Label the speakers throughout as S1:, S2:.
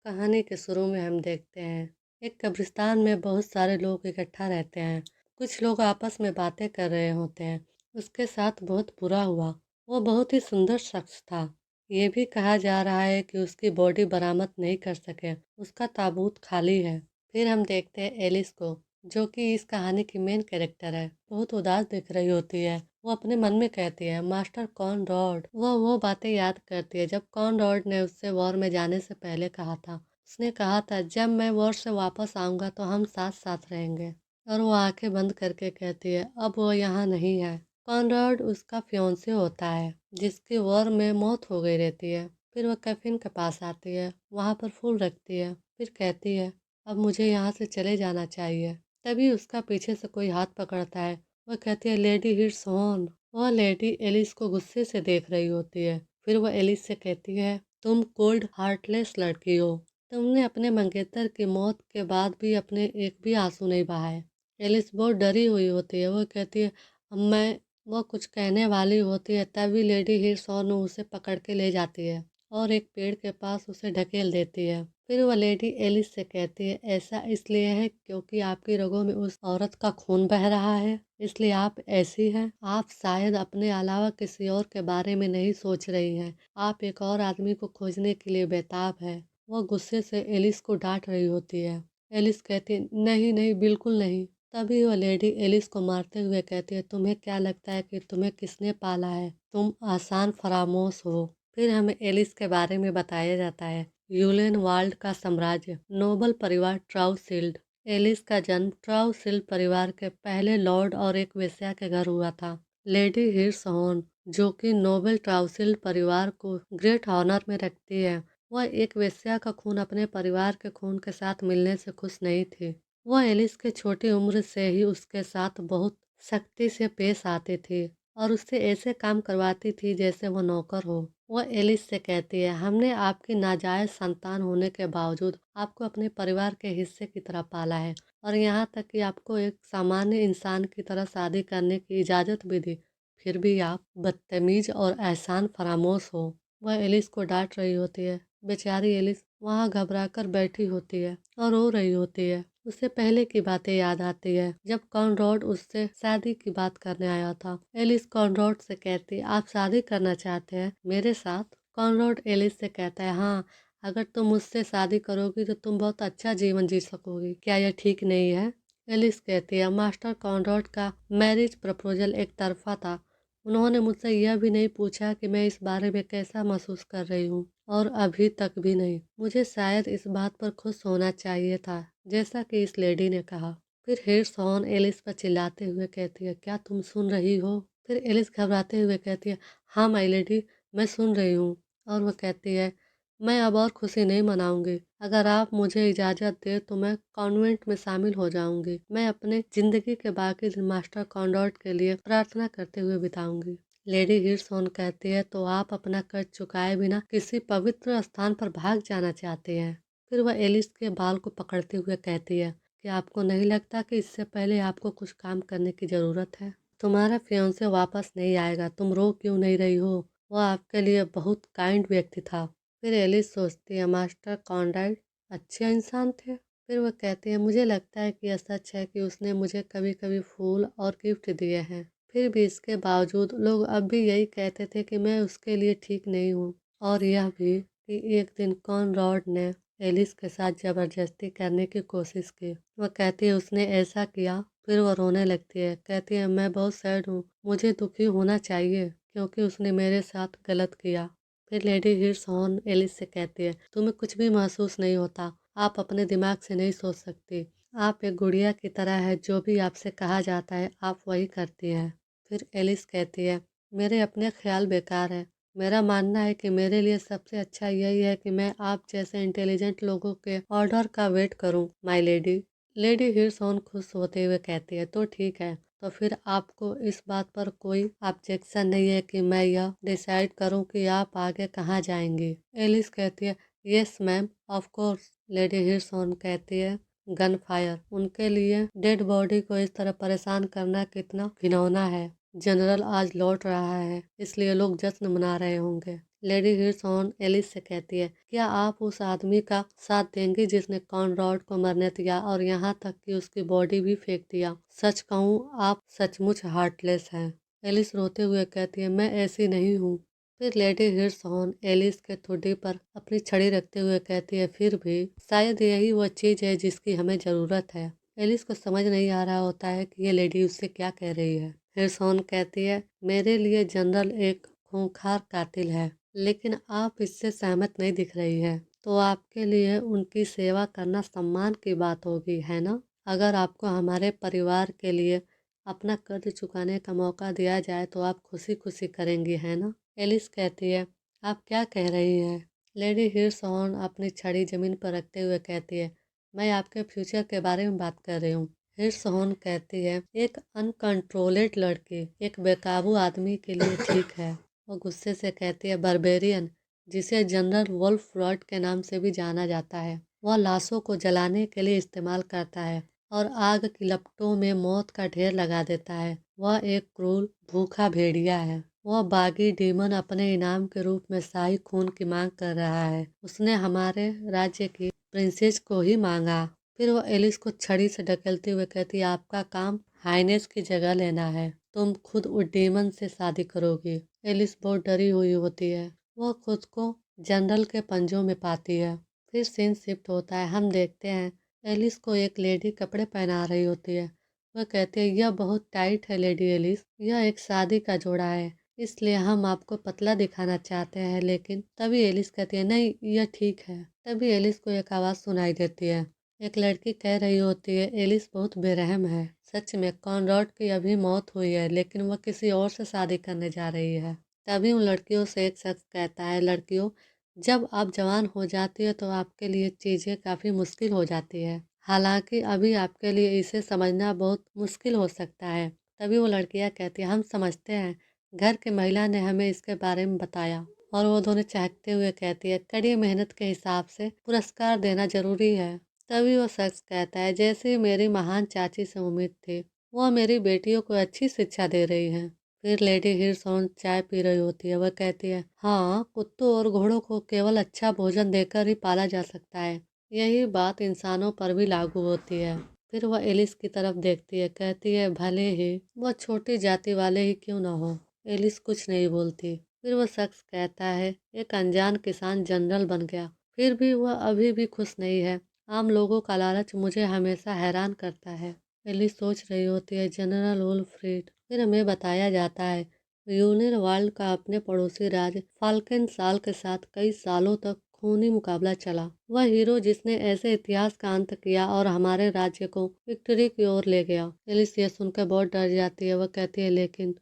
S1: कहानी के शुरू में हम देखते हैं एक कब्रिस्तान में बहुत सारे लोग इकट्ठा रहते हैं। कुछ लोग आपस में बातें कर रहे होते हैं। उसके साथ बहुत बुरा हुआ। वो बहुत ही सुंदर शख्स था। ये भी कहा जा रहा है कि उसकी बॉडी बरामद नहीं कर सके, उसका ताबूत खाली है। फिर हम देखते हैं एलिस को, जो कि इस कहानी की मेन कैरेक्टर है। बहुत उदास दिख रही होती है। वो अपने मन में कहती है, मास्टर कॉनरॉड। वो बातें याद करती है जब कॉनरॉड ने उससे वॉर में जाने से पहले कहा था। उसने कहा था, जब मैं वॉर से वापस आऊंगा तो हम साथ साथ रहेंगे। और वो आंखें बंद करके कहती है, अब वो यहाँ नहीं है। कॉनरॉड उसका फियोंसे होता है, जिसकी वॉर में मौत हो गई रहती है। फिर वह कैफिन के पास आती है, वहाँ पर फूल रखती है, फिर कहती है, अब मुझे यहाँ से चले जाना चाहिए। तभी उसका पीछे से कोई हाथ पकड़ता है। वह कहती है, लेडी हिट्स ऑन। वह लेडी एलिस को गुस्से से देख रही होती है। फिर वह एलिस से कहती है, तुम कोल्ड हार्टलेस लड़की हो। तुमने अपने मंगेतर की मौत के बाद भी अपने एक भी आंसू नहीं बहाए। एलिस बहुत डरी हुई होती है। वह कहती है, अब मैं वह कुछ कहने वाली होती है, तभी लेडी हिरसॉन उसे पकड़ के ले जाती है और एक पेड़ के पास उसे ढकेल देती है। फिर वह लेडी एलिस से कहती है, ऐसा इसलिए है क्योंकि आपकी रगों में उस औरत का खून बह रहा है, इसलिए आप ऐसी हैं। आप शायद अपने अलावा किसी और के बारे में नहीं सोच रही हैं। आप एक और आदमी को खोजने के लिए बेताब है। वह गुस्से से एलिस को डांट रही होती है। एलिस कहती है, नहीं नहीं, बिल्कुल नहीं। तभी वह लेडी एलिस को मारते हुए कहती है, तुम्हें क्या लगता है कि तुम्हें किसने पाला है? तुम आसान फरामोश हो। फिर हमें एलिस के बारे में बताया जाता है। यूलेन वाल्ड का साम्राज्य, नोबल परिवार ट्राउसील्ड। एलिस का जन्म ट्राउसील्ड परिवार के पहले लॉर्ड और एक वेश्या के घर हुआ था, लेडी हिरसहोन, जो कि नोबल ट्राउसील्ड परिवार को ग्रेट ऑनर में रखती है। वह एक वेश्या का खून अपने परिवार के खून के साथ मिलने से खुश नहीं थी। वह एलिस के छोटी उम्र से ही उसके साथ बहुत सख्ती से पेश आती थी और उससे ऐसे काम करवाती थी जैसे वो नौकर हो। वह एलिस से कहती है, हमने आपकी नाजायज संतान होने के बावजूद आपको अपने परिवार के हिस्से की तरह पाला है और यहाँ तक कि आपको एक सामान्य इंसान की तरह शादी करने की इजाज़त भी दी। फिर भी आप बदतमीज और एहसान फरामोश हो। वह एलिस को डांट रही होती है। बेचारी एलिस वहाँ घबराकर बैठी होती है और रो रही होती है। उसे पहले की बातें याद आती है, जब कॉनरॉड उससे शादी की बात करने आया था। एलिस कॉनरॉड से कहती, आप शादी करना चाहते हैं मेरे साथ? कॉनरॉड एलिस से कहता है, हाँ, अगर तुम मुझसे शादी करोगी तो तुम बहुत अच्छा जीवन जी सकोगी। क्या यह ठीक नहीं है? एलिस कहती है, मास्टर कॉनरॉड का मैरिज प्रपोजल एक तरफा था। उन्होंने मुझसे यह भी नहीं पूछा कि मैं इस बारे में कैसा महसूस कर रही हूँ, और अभी तक भी नहीं। मुझे शायद इस बात पर खुश होना चाहिए था, जैसा कि इस लेडी ने कहा। फिर हिरसॉन एलिस पर चिल्लाते हुए कहती है, क्या तुम सुन रही हो? फिर एलिस घबराते हुए कहती है, हाँ माई लेडी, मैं सुन रही हूँ। और वह कहती है, मैं अब और खुशी नहीं मनाऊंगी। अगर आप मुझे इजाज़त दे तो मैं कॉन्वेंट में शामिल हो जाऊंगी। मैं अपने जिंदगी के बाकी दिन मास्टर कॉन्डॉट के लिए प्रार्थना करते हुए बिताऊंगी। लेडी हिरसोन कहती है, तो आप अपना कर्ज चुकाए बिना किसी पवित्र स्थान पर भाग जाना चाहते हैं? फिर वह एलिस के बाल को पकड़ते हुए कहती है, कि आपको नहीं लगता कि इससे पहले आपको कुछ काम करने की ज़रूरत है? तुम्हारा फियांसे वापस नहीं आएगा, तुम रो क्यों नहीं रही हो? वह आपके लिए बहुत काइंड व्यक्ति था। फिर एलिस सोचती है, मास्टर कॉन्राड अच्छे इंसान थे। फिर वह कहती है, मुझे लगता है कि यह सच है कि उसने मुझे कभी कभी फूल और गिफ्ट दिए हैं। फिर भी इसके बावजूद लोग अब भी यही कहते थे कि मैं उसके लिए ठीक नहीं हूँ। और यह भी कि एक दिन कॉनरॉड ने एलिस के साथ ज़बरदस्ती करने की कोशिश की। वह कहती है, उसने ऐसा किया। फिर वह रोने लगती है, कहती है, मैं बहुत सैड हूँ, मुझे दुखी होना चाहिए क्योंकि उसने मेरे साथ गलत किया। फिर लेडी हिरसॉन एलिस से कहती है, तुम्हें कुछ भी महसूस नहीं होता, आप अपने दिमाग से नहीं सोच सकती। आप एक गुड़िया की तरह है, जो भी आपसे कहा जाता है आप वही करती हैं। फिर एलिस कहती है, मेरे अपने ख्याल बेकार है। मेरा मानना है कि मेरे लिए सबसे अच्छा यही है कि मैं आप जैसे इंटेलिजेंट लोगों के ऑर्डर का वेट करूं, माय लेडी। लेडी हिरसॉन खुश होते हुए कहती है, तो ठीक है, तो फिर आपको इस बात पर कोई ऑब्जेक्शन नहीं है कि मैं यह डिसाइड करूं कि आप आगे कहाँ जाएंगी? एलिस कहती है, yes ma'am, of course. Lady Hirson कहती है, गन फायर। उनके लिए डेड बॉडी को इस तरह परेशान करना कितना घिनौना है। जनरल आज लौट रहा है, इसलिए लोग जश्न मना रहे होंगे। लेडी हिरसोन एलिस से कहती है, क्या आप उस आदमी का साथ देंगी जिसने कॉनरॉड को मरने दिया और यहाँ तक कि उसकी बॉडी भी फेंक दिया? सच कहूँ, आप सचमुच हार्टलेस हैं। एलिस रोते हुए कहती है, मैं ऐसी नहीं हूँ। फिर लेडी हिरसोन एलिस के ठुड्डी पर अपनी छड़ी रखते हुए कहती है, फिर भी शायद यही वह चीज़ है जिसकी हमें ज़रूरत है। एलिस को समझ नहीं आ रहा होता है कि ये लेडी उससे क्या कह रही है। हिरसोन कहती है, मेरे लिए जनरल एक खूंखार कातिल है, लेकिन आप इससे सहमत नहीं दिख रही है, तो आपके लिए उनकी सेवा करना सम्मान की बात होगी, है ना? अगर आपको हमारे परिवार के लिए अपना कर्ज चुकाने का मौका दिया जाए तो आप खुशी खुशी करेंगी, है ना? एलिस कहती है, आप क्या कह रही हैं? लेडी हिरसोन अपनी छड़ी जमीन पर रखते हुए कहती है, मैं आपके फ्यूचर के बारे में बात कर रही हूँ। हिरसोन कहती है, एक अनकंट्रोलेड लड़की एक बेकाबू आदमी के लिए ठीक है। वो गुस्से से कहती है, बर्बेरियन, जिसे जनरल वुल्फ रॉड के नाम से भी जाना जाता है, वह लाशों को जलाने के लिए इस्तेमाल करता है और आग की लपटों में मौत का ढेर लगा देता है। वह एक क्रूर भूखा भेड़िया है। वह बागी डीमन अपने इनाम के रूप में शाही खून की मांग कर रहा है। उसने हमारे राज्य की प्रिंसेस को ही मांगा। फिर वो एलिस को छड़ी से ढकेलते हुए कहती है, आपका काम हाइनेस की जगह लेना है। तुम खुद उस डीमन से शादी करोगी। एलिस बहुत डरी हुई होती है। वह खुद को जनरल के पंजों में पाती है। फिर सीन शिफ्ट होता है। हम देखते हैं एलिस को एक लेडी कपड़े पहना रही होती है। वह कहती है, यह बहुत टाइट है लेडी एलिस, यह एक शादी का जोड़ा है, इसलिए हम आपको पतला दिखाना चाहते हैं। लेकिन तभी एलिस कहती है, नहीं यह ठीक है। तभी एलिस को एक आवाज़ सुनाई देती है। एक लड़की कह रही होती है, एलिस बहुत बेरहम है। सच में कॉनरॉड की अभी मौत हुई है, लेकिन वह किसी और से शादी करने जा रही है। तभी उन लड़कियों से एक शख्स कहता है, लड़कियों, जब आप जवान हो जाती है तो आपके लिए चीज़ें काफ़ी मुश्किल हो जाती है। हालांकि अभी आपके लिए इसे समझना बहुत मुश्किल हो सकता है। तभी वो लड़कियां कहती है, हम समझते हैं, घर की महिला ने हमें इसके बारे में बताया। और वो दोनों चहकते हुए कहती है, कड़ी मेहनत के हिसाब से पुरस्कार देना जरूरी है। तभी वो शख्स कहता है, जैसे मेरी महान चाची से उम्मीद थी, वह मेरी बेटियों को अच्छी शिक्षा दे रही है। फिर लेडी हिरसोन चाय पी रही होती है। वह कहती है, हाँ, कुत्तों और घोड़ों को केवल अच्छा भोजन देकर ही पाला जा सकता है। यही बात इंसानों पर भी लागू होती है। फिर वह एलिस की तरफ देखती है, कहती है, भले ही वह छोटी जाति वाले ही क्यों न हो। एलिस कुछ नहीं बोलती। फिर वह शख्स कहता है, एक अनजान किसान जनरल बन गया, फिर भी वह अभी भी खुश नहीं है। आम लोगों का लालच मुझे हमेशा हैरान करता है। एलिस सोच रही होती है, जनरल वुल्फ्रीड। फिर हमें बताया जाता है, यूनिर वर्ल्ड का अपने पड़ोसी राज्य फाल्कन साल के साथ कई सालों तक खूनी मुकाबला चला। वह हीरो जिसने ऐसे इतिहास का अंत किया और हमारे राज्य को विक्ट्री की ओर ले गया। एलिस ये सुनकर बहुत डर जाती है। वह कहती है, लेकिन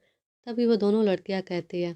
S1: तभी वो दोनों लड़कियां कहती है,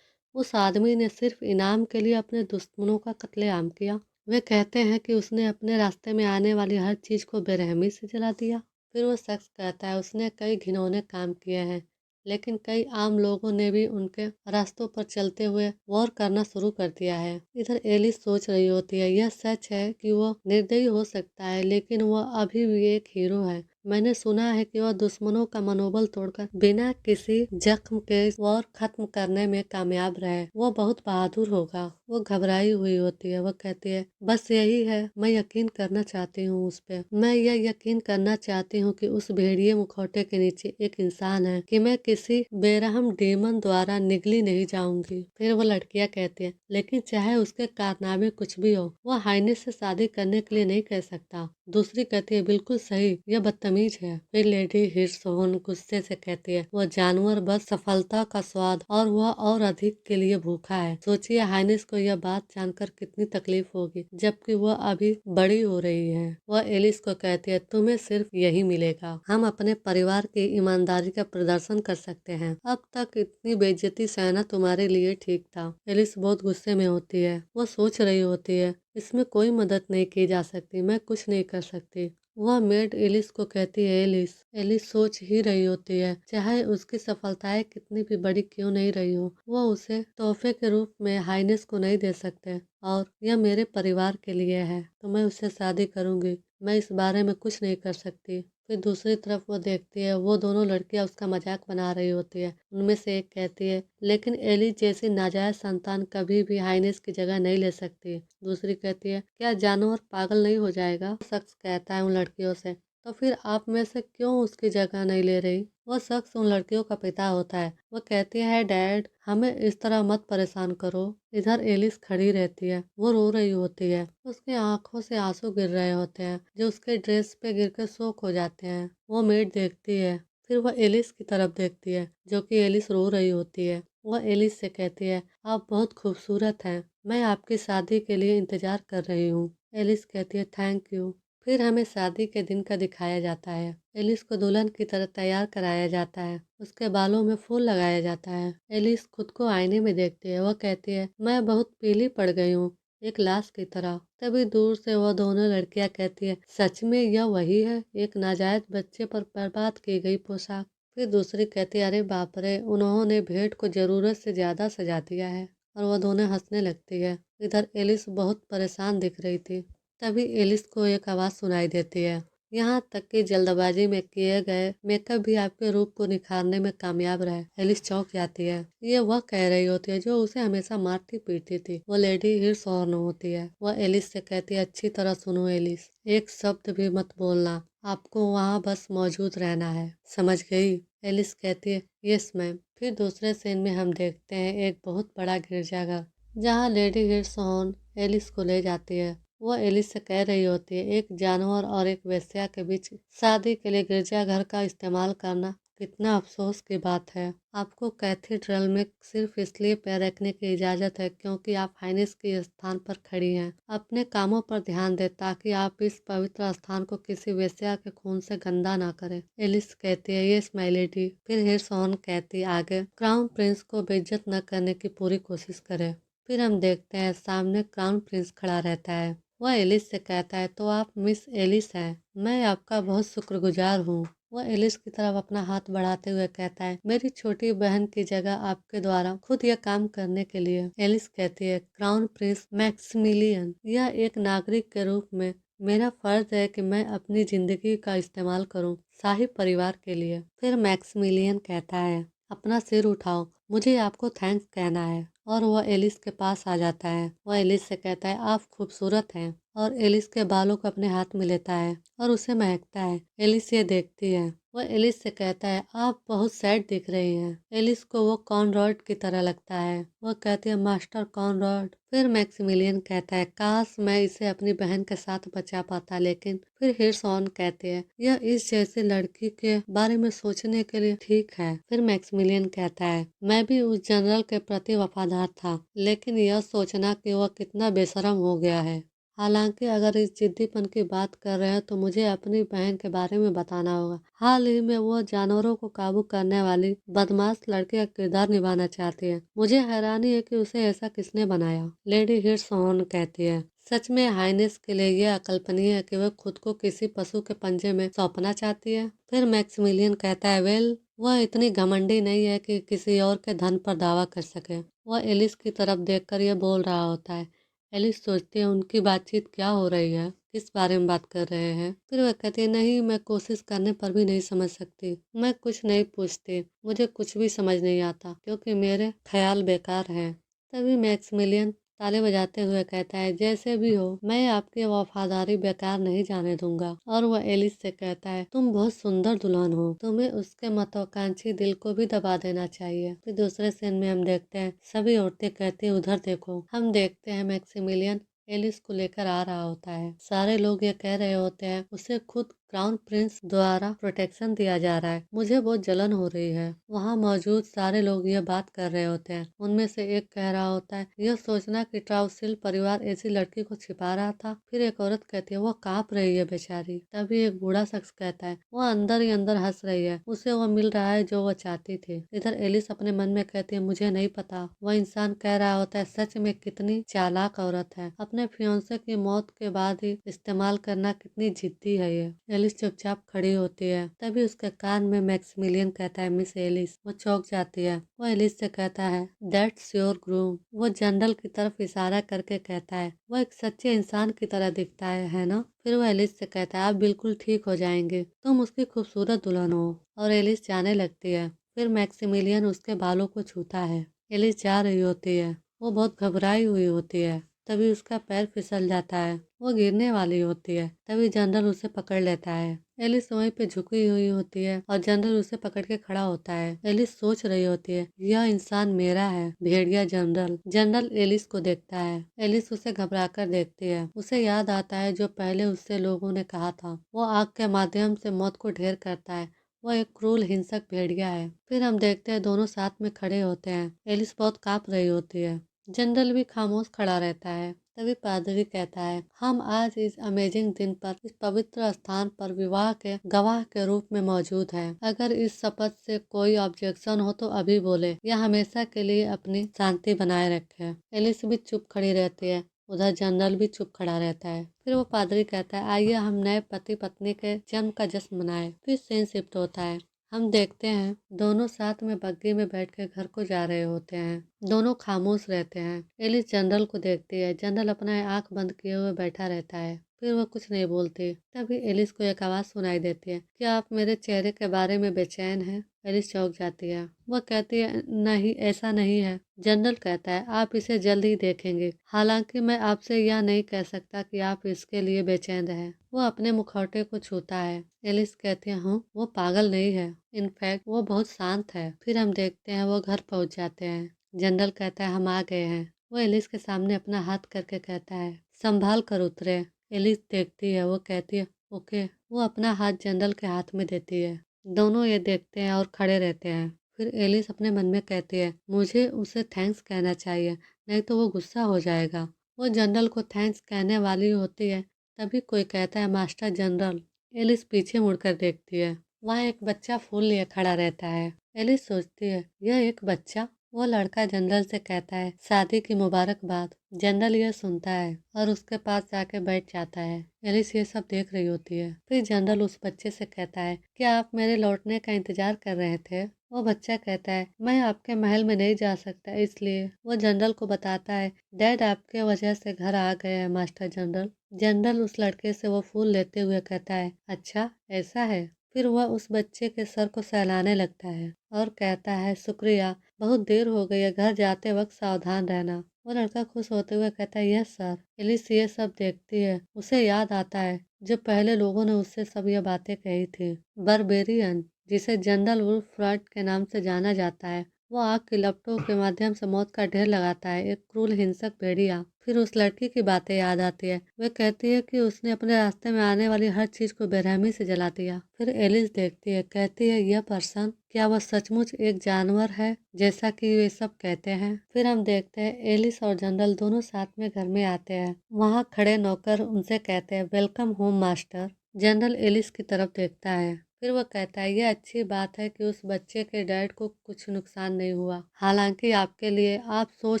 S1: उस आदमी ने सिर्फ इनाम के लिए अपने दुश्मनों का कत्लेआम किया। वे कहते हैं कि उसने अपने रास्ते में आने वाली हर चीज को बेरहमी से जला दिया। फिर वो शख्स कहता है, उसने कई घिनौने काम किए हैं, लेकिन कई आम लोगों ने भी उनके रास्तों पर चलते हुए वॉर करना शुरू कर दिया है। इधर एलिस सोच रही होती है, यह सच है कि वह निर्दयी हो सकता है, लेकिन वह अभी भी एक हीरो है। मैंने सुना है कि वह दुश्मनों का मनोबल तोड़कर बिना किसी जख्म के वॉर खत्म करने में कामयाब रहे। वह बहुत बहादुर होगा। वो घबराई हुई होती है। वह कहती है, बस यही है, मैं यकीन करना चाहती हूँ उस पे। मैं यह यकीन करना चाहती हूँ कि उस भेड़िए मुखौटे के नीचे एक इंसान है, कि मैं किसी बेरहम डीमन द्वारा निगली नहीं जाऊंगी। फिर वो लड़कियां कहती है, लेकिन चाहे उसके कारनामे कुछ भी हो, वह हाइनेस से शादी करने के लिए नहीं कह सकता। दूसरी कहती है, बिल्कुल सही, यह बदतमीज है। फिर लेडी हिरसोन गुस्से से कहती है, वह जानवर बस सफलता का स्वाद और वह और अधिक के लिए भूखा है। सोचिए हाइनेस को यह बात जानकर कितनी तकलीफ होगी, जबकि वह अभी बड़ी हो रही है। वह एलिस को कहती है, तुम्हें सिर्फ यही मिलेगा। हम अपने परिवार की ईमानदारी का प्रदर्शन कर सकते हैं। अब तक इतनी बेइज्जती सहना तुम्हारे लिए ठीक था। एलिस बहुत गुस्से में होती है। वह सोच रही होती है, इसमें कोई मदद नहीं की जा सकती, मैं कुछ नहीं कर सकती। वह मेड एलिस को कहती है, एलिस। एलिस सोच ही रही होती है, चाहे उसकी सफलताएं कितनी भी बड़ी क्यों नहीं रही हो, वह उसे तोहफे के रूप में हाइनेस को नहीं दे सकते, और यह मेरे परिवार के लिए है, तो मैं उससे शादी करूंगी। मैं इस बारे में कुछ नहीं कर सकती। फिर दूसरी तरफ वो देखती है, वो दोनों लड़कियां उसका मजाक बना रही होती है। उनमें से एक कहती है, लेकिन एलिस जैसी नाजायज संतान कभी भी हाइनेस की जगह नहीं ले सकती। दूसरी कहती है, क्या जानवर पागल नहीं हो जाएगा? वो शख्स कहता है उन लड़कियों से, तो फिर आप में से क्यों उसकी जगह नहीं ले रही? वो शख्स उन लड़कियों का पिता होता है। वो कहती है, डैड हमें इस तरह मत परेशान करो। इधर एलिस खड़ी रहती है, वो रो रही होती है, उसकी आंखों से आंसू गिर रहे होते हैं जो उसके ड्रेस पे गिरकर सोख हो जाते हैं। वो मेड देखती है, फिर वह एलिस की तरफ देखती है जो कि एलिस रो रही होती है। वह एलिस से कहती है, आप बहुत खूबसूरत हैं, मैं आपकी शादी के लिए इंतजार कर रही हूँ। एलिस कहती है, थैंक यू। फिर हमें शादी के दिन का दिखाया जाता है। एलिस को दुल्हन की तरह तैयार कराया जाता है, उसके बालों में फूल लगाया जाता है। एलिस खुद को आईने में देखती है, वह कहती है, मैं बहुत पीली पड़ गई हूँ, एक लाश की तरह। तभी दूर से वह दोनों लड़कियां कहती है, सच में यह वही है, एक नाजायज बच्चे पर बर्बाद की गई पोशाक। फिर दूसरी कहती है, अरे बाप रे, उन्होंने भेंट को जरूरत से ज्यादा सजा दिया है। और वह दोनों हंसने लगती है। इधर एलिस बहुत परेशान दिख रही थी। तभी एलिस को एक आवाज़ सुनाई देती है, यहाँ तक कि जल्दबाजी में किए गए मेकअप भी आपके रूप को निखारने में कामयाब रहे। एलिस चौंक जाती है। ये वह कह रही होती है जो उसे हमेशा मारती पीटती थी। वो लेडी हिरसॉर्न होती है। वह एलिस से कहती है, अच्छी तरह सुनो एलिस, एक शब्द भी मत बोलना, आपको वहाँ बस मौजूद रहना है, समझ गई? एलिस कहती है, यस मैम। फिर दूसरे सीन में हम देखते हैं एक बहुत बड़ा गिरजाघर जहाँ लेडी हिरसॉर्न एलिस को ले जाती है। वह एलिस से कह रही होती है, एक जानवर और एक वेश्या के बीच शादी के लिए गिरजाघर का इस्तेमाल करना कितना अफसोस की बात है। आपको कैथेड्रल में सिर्फ इसलिए पैर रखने की इजाज़त है क्योंकि आप हाइनेस के स्थान पर खड़ी हैं। अपने कामों पर ध्यान दें ताकि आप इस पवित्र स्थान को किसी वेश्या के खून से गंदा ना करें। एलिस कहती है, ये माय लेडी। फिर हिरसॉन कहती है, आगे क्राउन प्रिंस को बेइज्जत न करने की पूरी कोशिश करें। फिर हम देखते हैं सामने क्राउन प्रिंस खड़ा रहता है। वह एलिस से कहता है, तो आप मिस एलिस हैं, मैं आपका बहुत शुक्रगुजार हूँ। वह एलिस की तरफ अपना हाथ बढ़ाते हुए कहता है, मेरी छोटी बहन की जगह आपके द्वारा खुद यह काम करने के लिए। एलिस कहती है, क्राउन प्रिंस मैक्सिमिलियन, यह एक नागरिक के रूप में मेरा फर्ज है कि मैं अपनी जिंदगी का इस्तेमाल करूं शाही परिवार के लिए। फिर मैक्सिमिलियन कहता है, अपना सिर उठाओ, मुझे आपको थैंक्स कहना है। और वह एलिस के पास आ जाता है। वह एलिस से कहता है, आप खूबसूरत हैं। और एलिस के बालों को अपने हाथ में लेता है और उसे महकता है। एलिस ये देखती है। वह एलिस से कहता है, आप बहुत सैड दिख रही हैं। एलिस को वो कॉनरॉड की तरह लगता है। वह कहती है, मास्टर कॉनरॉड। फिर मैक्सिमिलियन कहता है, काश मैं इसे अपनी बहन के साथ बचा पाता, लेकिन फिर हिरसॉन कहते हैं, यह इस जैसी लड़की के बारे में सोचने के लिए ठीक है। फिर मैक्सिमिलियन कहता है, मैं भी उस जनरल के प्रति वफादार था, लेकिन यह सोचना कि वह कितना बेशरम हो गया है। हालांकि अगर इस जिद्दीपन की बात कर रहे हैं तो मुझे अपनी बहन के बारे में बताना होगा। हाल ही में वो जानवरों को काबू करने वाली बदमाश लड़की का किरदार निभाना चाहती है। मुझे हैरानी है कि उसे ऐसा किसने बनाया। लेडी हिरसॉन कहती है, सच में हाइनेस के लिए यह अकल्पनीय है कि वह खुद को किसी पशु के पंजे में सौंपना चाहती है। फिर मैक्सिमिलियन कहता है, वेल वह इतनी घमंडी नहीं है कि किसी और के धन पर दावा कर सके। वह एलिस की तरफ देखकर यह बोल रहा होता है। एलिस सोचती है, उनकी बातचीत क्या हो रही है, किस बारे में बात कर रहे हैं। फिर वह कहती है, नहीं मैं कोशिश करने पर भी नहीं समझ सकती, मैं कुछ नहीं पूछती, मुझे कुछ भी समझ नहीं आता क्योंकि मेरे ख्याल बेकार हैं। तभी मैक्सिमिलियन ताले बजाते हुए कहता है, जैसे भी हो मैं आपकी वफादारी बेकार नहीं जाने दूंगा। और वह एलिस से कहता है, तुम बहुत सुंदर दुल्हन हो, तुम्हें उसके महत्वाकांक्षी दिल को भी दबा देना चाहिए। फिर दूसरे सीन में हम देखते हैं सभी औरतें कहती हैं, उधर देखो। हम देखते हैं मैक्सिमिलियन एलिस को लेकर आ रहा होता है। सारे लोग ये कह रहे होते हैं, उसे खुद क्राउन प्रिंस द्वारा प्रोटेक्शन दिया जा रहा है, मुझे बहुत जलन हो रही है। वहाँ मौजूद सारे लोग ये बात कर रहे होते हैं। उनमें से एक कह रहा होता है, यह सोचना कि ट्राउसिल परिवार ऐसी लड़की को छिपा रहा था। फिर एक औरत कहती है, वो कांप रही है बेचारी। तभी एक बूढ़ा शख्स कहता है, वो अंदर ही अंदर हंस रही है, उसे वो मिल रहा है जो वो चाहती थी। इधर एलिस अपने मन में कहती है, मुझे नहीं पता। वह इंसान कह रहा होता है, सच में कितनी चालाक औरत है, अपने फियांसे की मौत के बाद ही इस्तेमाल करना कितनी जिद्दी है ये। एलिस चुपचाप खड़ी होती है। तभी उसके कान में मैक्सिमिलियन कहता है, मिस एलिस। वो चौंक जाती है। वो एलिस से कहता है, दैट्स योर ग्रूम। वो जनरल की तरफ इशारा करके कहता है, वो एक सच्चे इंसान की तरह दिखता है ना। फिर वो एलिस से कहता है, आप बिल्कुल ठीक हो जाएंगे, तुम उसकी खूबसूरत दुल्हन हो। और एलिस जाने लगती है। फिर मैक्सिमिलियन उसके बालों को छूता है। एलिस जा रही होती है। वो बहुत घबराई हुई होती है। तभी उसका पैर फिसल जाता है। वो गिरने वाली होती है। तभी जनरल उसे पकड़ लेता है। एलिस वहीं पे झुकी हुई होती है और जनरल उसे पकड़ के खड़ा होता है। एलिस सोच रही होती है, यह इंसान मेरा है, भेड़िया जनरल। जनरल एलिस को देखता है। एलिस उसे घबरा कर देखती है। उसे याद आता है जो पहले उससे लोगों ने कहा था। वो आग के माध्यम से मौत को ढेर करता है। वो एक क्रूर हिंसक भेड़िया है। फिर हम देखते हैं दोनों साथ में खड़े होते हैं। एलिस बहुत कांप रही होती है। जनरल भी खामोश खड़ा रहता है। तभी पादरी कहता है, हम आज इस अमेजिंग दिन पर इस पवित्र स्थान पर विवाह के गवाह के रूप में मौजूद हैं। अगर इस शपथ से कोई ऑब्जेक्शन हो तो अभी बोले, या हमेशा के लिए अपनी शांति बनाए रखे। एलिस भी चुप खड़ी रहती है। उधर जनरल भी चुप खड़ा रहता है। फिर वो पादरी कहता है, आइए हम नए पति पत्नी के जन्म का जश्न मनाएं। फिर सीन शिफ्ट होता है। हम देखते हैं दोनों साथ में बग्गी में बैठ के घर को जा रहे होते हैं। दोनों खामोश रहते हैं। एलिस जनरल को देखती है। जनरल अपना आंख बंद किए हुए बैठा रहता है। फिर वह कुछ नहीं बोलती। तभी एलिस को एक आवाज सुनाई देती है, क्या आप मेरे चेहरे के बारे में बेचैन हैं? एलिस चौंक जाती है। वह कहती है, नहीं, ऐसा नहीं है। जनरल कहता है, आप इसे जल्द ही देखेंगे। हालांकि मैं आपसे यह नहीं कह सकता कि आप इसके लिए बेचैन हैं। वो अपने मुखौटे को छूता है। एलिस कहती है, हूँ, वो पागल नहीं है। इनफैक्ट वो बहुत शांत है। फिर हम देखते हैं वो घर पहुंच जाते हैं। जनरल कहता है, हम आ गए हैं। वो एलिस के सामने अपना हाथ करके कहता है, संभाल कर उतरे। एलिस देखती है। वो कहती है, ओके। वो अपना हाथ जनरल के हाथ में देती है। दोनों ये देखते हैं और खड़े रहते हैं। फिर एलिस अपने मन में कहती है, मुझे उसे थैंक्स कहना चाहिए, नहीं तो वो गुस्सा हो जाएगा। वो जनरल को थैंक्स कहने वाली होती है। तभी कोई कहता है, मास्टर जनरल। एलिस पीछे मुड़कर देखती है। वहाँ एक बच्चा फूल लिए खड़ा रहता है। एलिस सोचती है, यह एक बच्चा। वो लड़का जनरल से कहता है, शादी की मुबारकबाद। जनरल यह सुनता है और उसके पास जाके बैठ जाता है। एलिस ये सब देख रही होती है। फिर जनरल उस बच्चे से कहता है, क्या आप मेरे लौटने का इंतजार कर रहे थे? वो बच्चा कहता है, मैं आपके महल में नहीं जा सकता, इसलिए। वो जनरल को बताता है, डैड आपके वजह से घर आ गए हैं मास्टर जनरल। जनरल उस लड़के से वो फूल लेते हुए कहता है, अच्छा ऐसा है। फिर वह उस बच्चे के सर को सहलाने लगता है और कहता है, शुक्रिया, बहुत देर हो गई है, घर जाते वक्त सावधान रहना। वो लड़का खुश होते हुए कहता है, यस सर। एलिस ये सब देखती है। उसे याद आता है जब पहले लोगों ने उससे सब यह बातें कही थी। बर्बेरियन, जिसे जनरल वुल्फ फ्रॉइड के नाम से जाना जाता है, वो आग की लपटों के माध्यम से मौत का ढेर लगाता है, एक क्रूर हिंसक भेड़िया। फिर उस लड़की की बातें याद आती है। वह कहती है कि उसने अपने रास्ते में आने वाली हर चीज को बेरहमी से जला दिया। फिर एलिस देखती है, कहती है, यह पर्सन, क्या वह सचमुच एक जानवर है जैसा कि वे सब कहते हैं? फिर हम देखते हैं एलिस और जनरल दोनों साथ में घर में आते हैं। वहाँ खड़े नौकर उनसे कहते हैं, welcome home master. General Alice की तरफ देखता है। फिर वह कहता है, यह अच्छी बात है कि उस बच्चे के डैड को कुछ नुकसान नहीं हुआ। हालांकि आपके लिए, आप सोच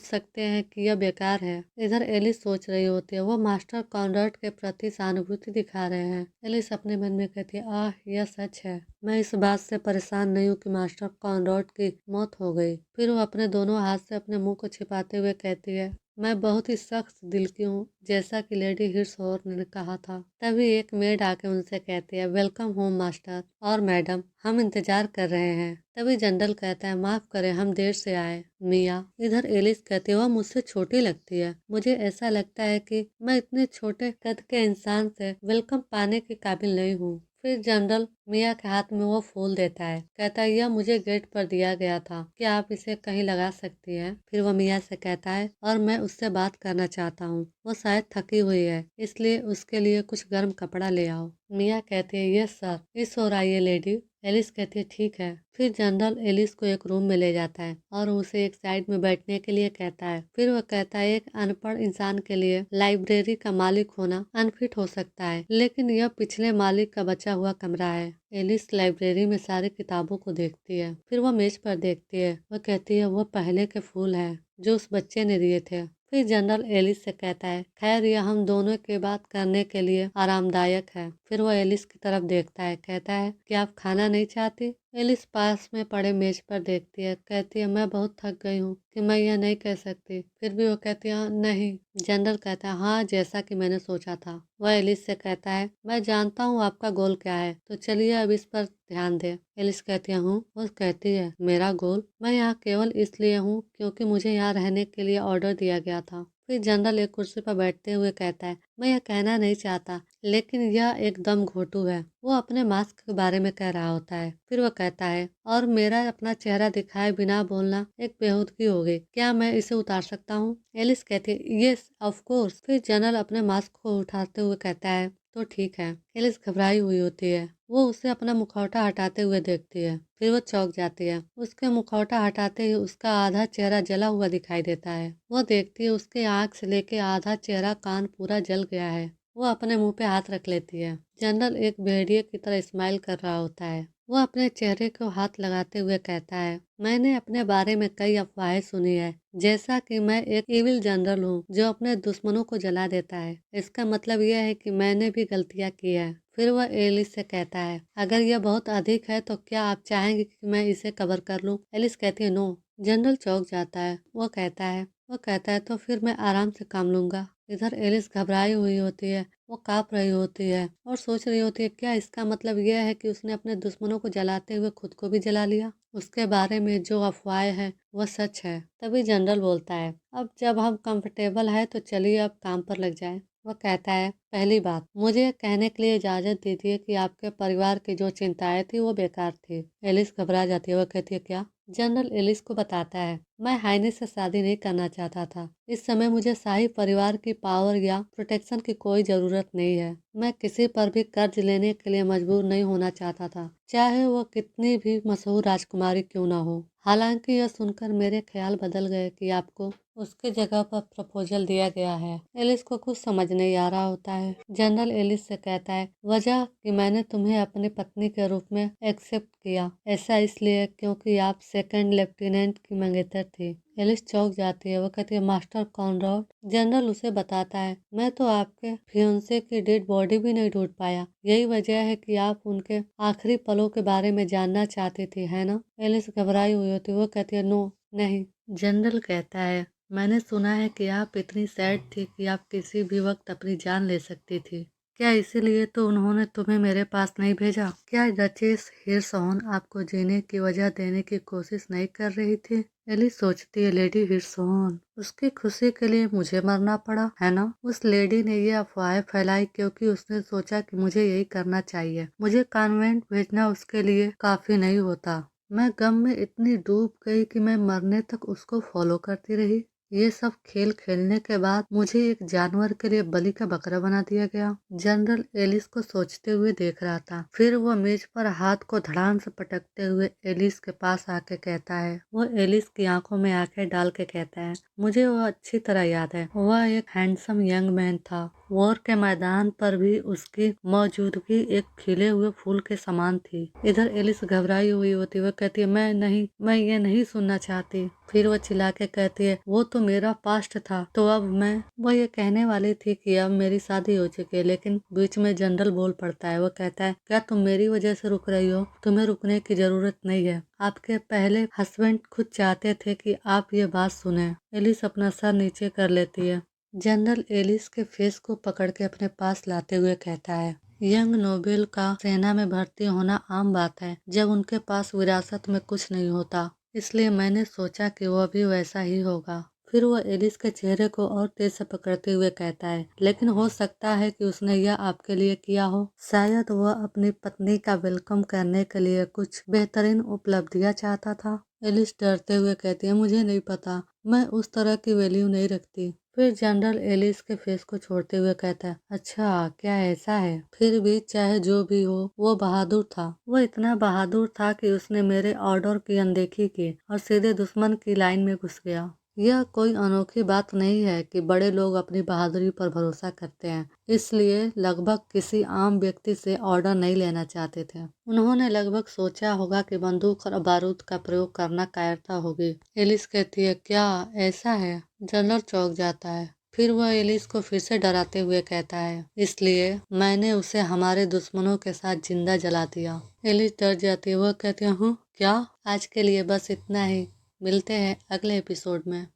S1: सकते हैं कि यह बेकार है। इधर एलिस सोच रही होती है, वो मास्टर कॉनराड के प्रति सहानुभूति दिखा रहे हैं। एलिस अपने मन में कहती है, आह, यह सच है। मैं इस बात से परेशान नहीं हूँ कि मास्टर कॉनराड की मौत हो गई। फिर वो अपने दोनों हाथ से अपने मुंह को छिपाते हुए कहती है, मैं बहुत ही सख्त दिल की हूँ, जैसा कि लेडी हिर्सहोर्न ने कहा था। तभी एक मेड आके उनसे कहती है, वेलकम होम मास्टर और मैडम, हम इंतजार कर रहे हैं। तभी जनरल कहता है, माफ करें, हम देर से आए। मिया। इधर एलिस कहती है, वह मुझसे छोटी लगती है। मुझे ऐसा लगता है कि मैं इतने छोटे कद के इंसान से वेलकम पाने के काबिल नहीं हूँ। फिर जनरल मिया के हाथ में वो फूल देता है। कहता है, यह मुझे गेट पर दिया गया था, क्या आप इसे कहीं लगा सकती हैं? फिर वो मिया से कहता है, और मैं उससे बात करना चाहता हूँ। वो शायद थकी हुई है, इसलिए उसके लिए कुछ गर्म कपड़ा ले आओ। मिया कहती है, यस सर, इस ओर आइए लेडी। एलिस कहती है, ठीक है। फिर जनरल एलिस को एक रूम में ले जाता है और उसे एक साइड में बैठने के लिए कहता है। फिर वह कहता है, एक अनपढ़ इंसान के लिए लाइब्रेरी का मालिक होना अनफिट हो सकता है, लेकिन यह पिछले मालिक का बचा हुआ कमरा है। एलिस लाइब्रेरी में सारी किताबों को देखती है। फिर वह मेज पर देखती है। वह कहती है, वह पहले के फूल हैं जो उस बच्चे ने दिए थे। फिर जनरल एलिस से कहता है, खैर यह हम दोनों के बात करने के लिए आरामदायक है। फिर वो एलिस की तरफ देखता है, कहता है कि आप खाना नहीं चाहती। एलिस पास में पड़े मेज पर देखती है, कहती है मैं बहुत थक गई हूँ कि मैं यह नहीं कह सकती। फिर भी वो कहती है नहीं। जनरल कहता है, हाँ जैसा कि मैंने सोचा था। वह एलिस से कहता है, मैं जानता हूँ आपका गोल क्या है, तो चलिए अब इस पर ध्यान दें। एलिस कहती है, हूँ। वो कहती है, मेरा गोल? मैं यहाँ केवल इसलिए हूँ क्योंकि मुझे यहाँ रहने के लिए ऑर्डर दिया गया था। फिर जनरल एक कुर्सी पर बैठते हुए कहता है, मैं यह कहना नहीं चाहता लेकिन यह एकदम घोटू है। वो अपने मास्क के बारे में कह रहा होता है। फिर वो कहता है, और मेरा अपना चेहरा दिखाए बिना बोलना एक बेहूदगी होगी, क्या मैं इसे उतार सकता हूँ? एलिस कहती है, यस ऑफ कोर्स। फिर जनरल अपने मास्क को उठाते हुए कहता है, तो ठीक है। एलिस घबराई हुई होती है। वो उसे अपना मुखौटा हटाते हुए देखती है। फिर वो चौंक जाती है। उसके मुखौटा हटाते ही उसका आधा चेहरा जला हुआ दिखाई देता है। वो देखती है उसके आँख से लेके आधा चेहरा कान पूरा जल गया है। वो अपने मुंह पे हाथ रख लेती है। जनरल एक भेड़िए की तरह स्माइल कर रहा होता है। वो अपने चेहरे को हाथ लगाते हुए कहता है, मैंने अपने बारे में कई अफवाहें सुनी है, जैसा कि मैं एक इविल जनरल हूँ जो अपने दुश्मनों को जला देता है। इसका मतलब यह है कि मैंने भी गलतियाँ की है। फिर वह एलिस से कहता है, अगर यह बहुत अधिक है तो क्या आप चाहेंगे कि मैं इसे कवर कर लूं? एलिस कहती है, नो। जनरल चौंक जाता है। वो कहता है तो फिर मैं आराम से काम लूंगा। इधर एलिस घबराई हुई होती है। वो काँप रही होती है और सोच रही होती है, क्या इसका मतलब यह है कि उसने अपने दुश्मनों को जलाते हुए खुद को भी जला लिया? उसके बारे में जो अफवाहें हैं वह सच है। तभी जनरल बोलता है, अब जब हम कंफर्टेबल है तो चलिए अब काम पर लग जाए। वह कहता है, पहली बात, मुझे यह कहने के लिए इजाज़त दीजिए कि आपके परिवार की जो चिंताएं थी वो बेकार थी। एलिस घबरा जाती है। वह कहती है, क्या? जनरल एलिस को बताता है, मैं हाइनी से शादी नहीं करना चाहता था। इस समय मुझे शाही परिवार की पावर या प्रोटेक्शन की कोई ज़रूरत नहीं है। मैं किसी पर भी कर्ज लेने के लिए मजबूर नहीं होना चाहता था, चाहे वो कितनी भी मशहूर राजकुमारी क्यों ना हो। हालांकि यह सुनकर मेरे ख्याल बदल गए कि आपको उसकी जगह पर प्रपोजल दिया गया है। एलिस को कुछ समझ नहीं आ रहा होता है। जनरल एलिस से कहता है, वजह कि मैंने तुम्हें अपनी पत्नी के रूप में एक्सेप्ट किया, ऐसा इसलिए क्योंकि आप सेकंड लेफ्टिनेंट की मंगेतर थी। एलिस चौंक जाती है। वो कहती है, मास्टर कॉनरॉड? जनरल उसे बताता है, मैं तो आपके फियोंसे की डेड बॉडी भी नहीं ढूंढ पाया। यही वजह है कि आप उनके आखिरी पलों के बारे में जानना चाहती थी, है ना? एलिस घबराई हुई होती है। वो कहती है, नो, नहीं। जनरल कहता है, मैंने सुना है कि आप इतनी सैड थी कि आप किसी भी वक्त अपनी जान ले सकती थी। क्या इसीलिए तो उन्होंने तुम्हें मेरे पास नहीं भेजा? क्या डचेस हिरसोन आपको जीने की वजह देने की कोशिश नहीं कर रही थी? एलिस सोचती है, लेडी हिरसोन, उसकी खुशी के लिए मुझे मरना पड़ा, है ना? उस लेडी ने ये अफवाहें फैलाई क्योंकि उसने सोचा कि मुझे यही करना चाहिए। मुझे कॉन्वेंट भेजना उसके लिए काफी नहीं होता। मैं गम में इतनी डूब गई कि मैं मरने तक उसको फॉलो करती रही। ये सब खेल खेलने के बाद मुझे एक जानवर के लिए बलि का बकरा बना दिया गया। जनरल एलिस को सोचते हुए देख रहा था। फिर वो मेज पर हाथ को धड़ाम से पटकते हुए एलिस के पास आके कहता है, वो एलिस की आंखों में आंखें डाल के कहता है, मुझे वो अच्छी तरह याद है। वह एक हैंडसम यंग मैन था। वॉर के मैदान पर भी उसकी मौजूदगी एक खिले हुए फूल के समान थी। इधर एलिस घबराई हुई होती, वह कहती है, मैं नहीं, मैं ये नहीं सुनना चाहती। फिर वह चिल्ला के कहती है, वो तो मेरा पास्ट था, तो अब मैं। वह ये कहने वाली थी कि अब मेरी शादी हो चुकी है, लेकिन बीच में जनरल बोल पड़ता है। वो कहता है, क्या तुम मेरी वजह से रुक रही हो? तुम्हें रुकने की जरूरत नहीं है। आपके पहले हस्बैंड खुद चाहते थे कि आप ये बात सुने। एलिस अपना सर नीचे कर लेती है। जनरल एलिस के फेस को पकड़ के अपने पास लाते हुए कहता है, यंग नोबेल का सेना में भर्ती होना आम बात है जब उनके पास विरासत में कुछ नहीं होता, इसलिए मैंने सोचा कि वह भी वैसा ही होगा। फिर वह एलिस के चेहरे को और तेज से पकड़ते हुए कहता है, लेकिन हो सकता है कि उसने यह आपके लिए किया हो। शायद वह अपनी पत्नी का वेलकम करने के लिए कुछ बेहतरीन उपलब्धियां चाहता था। एलिस डरते हुए कहती है, मुझे नहीं पता, मैं उस तरह की वैल्यू नहीं रखती। फिर जनरल एलिस के फेस को छोड़ते हुए कहता है, अच्छा क्या ऐसा है? फिर भी चाहे जो भी हो, वो बहादुर था। वो इतना बहादुर था कि उसने मेरे ऑर्डर की अनदेखी की और सीधे दुश्मन की लाइन में घुस गया। यह कोई अनोखी बात नहीं है कि बड़े लोग अपनी बहादुरी पर भरोसा करते हैं, इसलिए लगभग किसी आम व्यक्ति से ऑर्डर नहीं लेना चाहते थे। उन्होंने लगभग सोचा होगा कि बंदूक और बारूद का प्रयोग करना कायरता होगी। एलिस कहती है, क्या ऐसा है? जनरल चौंक जाता है। फिर वह एलिस को फिर से डराते हुए कहता है, इसलिए मैंने उसे हमारे दुश्मनों के साथ जिंदा जला दिया। एलिस डर जाती है। वह कहती है, क्या? आज के लिए बस इतना ही। मिलते हैं अगले एपिसोड में।